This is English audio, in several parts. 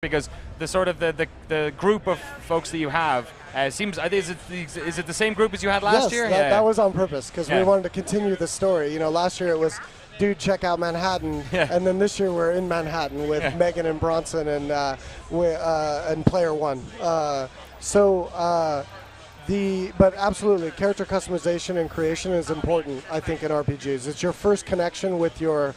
because the sort of the group of folks that you have seems. I think is it the same group as you had last year? Yes, that was on purpose because we wanted to continue the story. You know, last year it was, dude, check out Manhattan, and then this year we're in Manhattan with Megan and Bronson and Player One. But absolutely, character customization and creation is important, I think, in RPGs. It's your first connection with your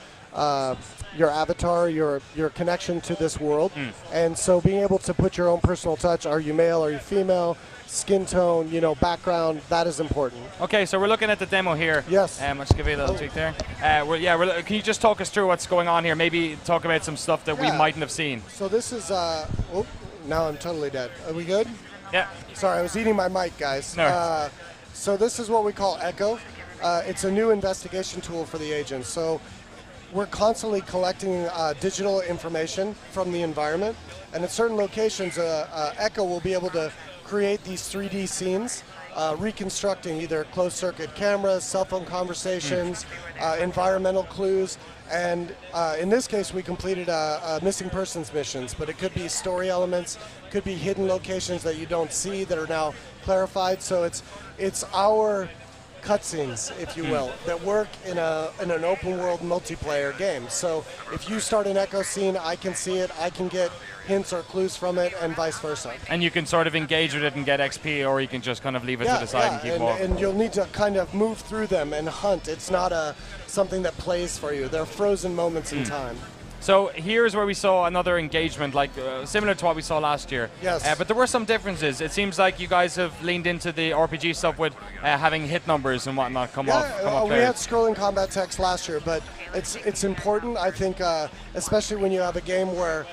avatar, your connection to this world. And so being able to put your own personal touch, are you male, are you female, skin tone, background, that is important. Okay, so we're looking at the demo here. Yes. I'll just give you a little tweak there. Can you just talk us through what's going on here? Maybe talk about some stuff that we mightn't have seen. So this is, now I'm totally dead. Are we good? Yeah. Sorry, I was eating my mic, guys. No. So this is what we call Echo. It's a new investigation tool for the agents. So we're constantly collecting digital information from the environment, and at certain locations, Echo will be able to create these 3D scenes, reconstructing either closed-circuit cameras, cell phone conversations, environmental clues, and in this case, we completed missing persons missions, but it could be story elements, could be hidden locations that you don't see that are now clarified. So it's our cutscenes, if you will, that work in an open world multiplayer game. So if you start an Echo scene, I can see it, I can get hints or clues from it, and vice versa. And you can sort of engage with it and get XP, or you can just kind of leave it to the side and keep walking. And you'll need to kind of move through them and hunt. It's not something that plays for you. They're frozen moments in time. So here's where we saw another engagement, like similar to what we saw last year. Yes. But there were some differences. It seems like you guys have leaned into the RPG stuff with having hit numbers and whatnot come up we there. had scrolling combat text last year, but it's important, I think, especially when you have a game where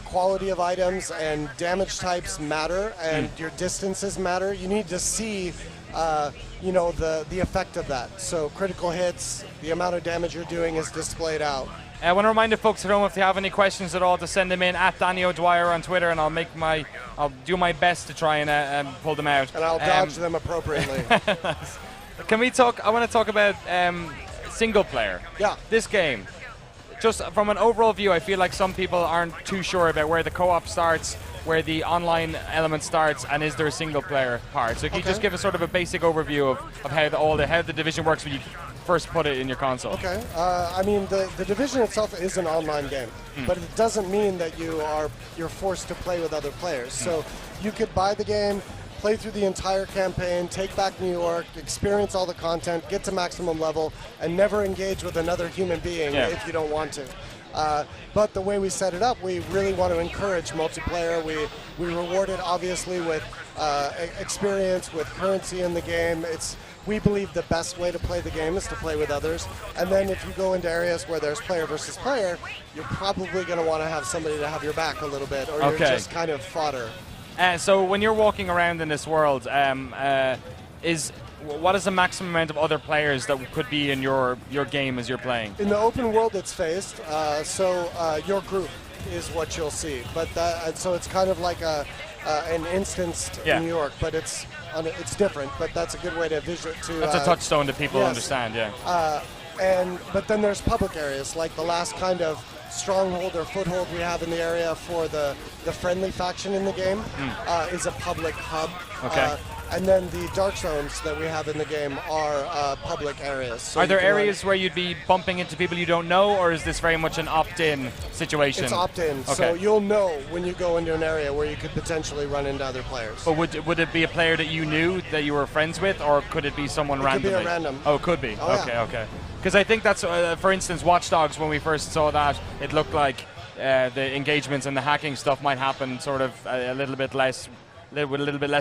quality of items and damage types matter and your distances matter. You need to see the effect of that. So critical hits, the amount of damage you're doing is displayed out. I want to remind the folks at home, if they have any questions at all, to send them in at Danny O'Dwyer on Twitter, and I'll do my best to try and pull them out. And I'll dodge them appropriately. Can we talk? I want to talk about single player. Yeah. This game, just from an overall view, I feel like some people aren't too sure about where the co-op starts, where the online element starts, and is there a single player part? So can you just give us sort of a basic overview of how the Division works when you first put it in your console? Okay. I mean, the Division itself is an online game, but it doesn't mean that you're forced to play with other players. So you could buy the game, play through the entire campaign, take back New York, experience all the content, get to maximum level, and never engage with another human being if you don't want to. But the way we set it up, we really want to encourage multiplayer. We reward it obviously with experience, with currency in the game. We believe the best way to play the game is to play with others. And then if you go into areas where there's player versus player, you're probably going to want to have somebody to have your back a little bit, or you're just kind of fodder. So when you're walking around in this world, what is the maximum amount of other players that could be in your game as you're playing? In the open world, it's phased, your group is what you'll see. But so it's kind of like an instanced New York, but it's different. But that's a good way to visual to. That's a touchstone that people understand, But then there's public areas, like the last kind of stronghold or foothold we have in the area for the friendly faction in the game is a public hub. Okay. And then the dark zones that we have in the game are public areas. So are there areas where you'd be bumping into people you don't know, or is this very much an opt-in situation? It's opt-in, okay. So you'll know when you go into an area where you could potentially run into other players. But would it be a player that you knew, that you were friends with, or could it be someone randomly? It could be a random. Oh, it could be. Oh, okay. Because I think that's, for instance, Watch Dogs, when we first saw that, it looked like the engagements and the hacking stuff might happen sort of a little bit less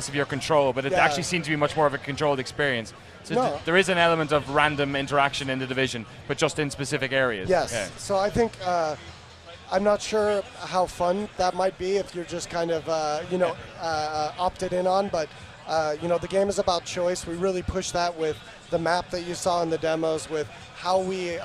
of your control, but it actually seemed to be much more of a controlled experience. So there is an element of random interaction in the Division, but just in specific areas. Yes. Yeah. So I think I'm not sure how fun that might be if you're just kind of opted in on, but the game is about choice. We really push that with the map that you saw in the demos, with how we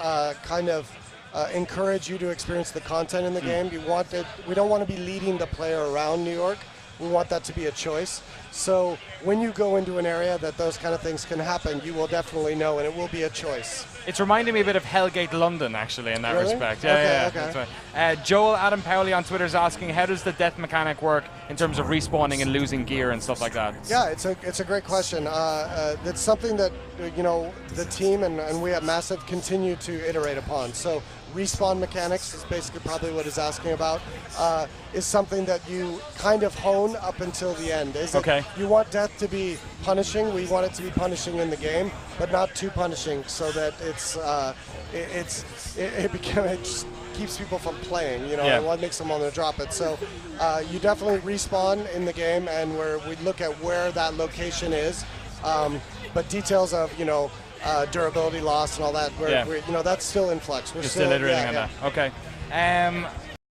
encourage you to experience the content in the game. We don't want to be leading the player around New York. We want that to be a choice. So when you go into an area that those kind of things can happen, you will definitely know, and it will be a choice. It's reminding me a bit of Hellgate London, actually, in that Really? respect. Okay. That's right. Joel Adam Powley on Twitter is asking, how does the death mechanic work in terms of respawning and losing gear and stuff like that? Yeah, it's a great question. It's something that the team and we at Massive continue to iterate upon. So respawn mechanics is basically probably what he's asking about. Is something that you kind of hone up until the end. You want death to be punishing. We want it to be punishing in the game, but not too punishing, so that it just keeps people from playing. What makes them want to drop it. So you definitely respawn in the game, and we look at where that location is. But details of durability loss and all that, that's still in flux. We're still iterating on that. Okay.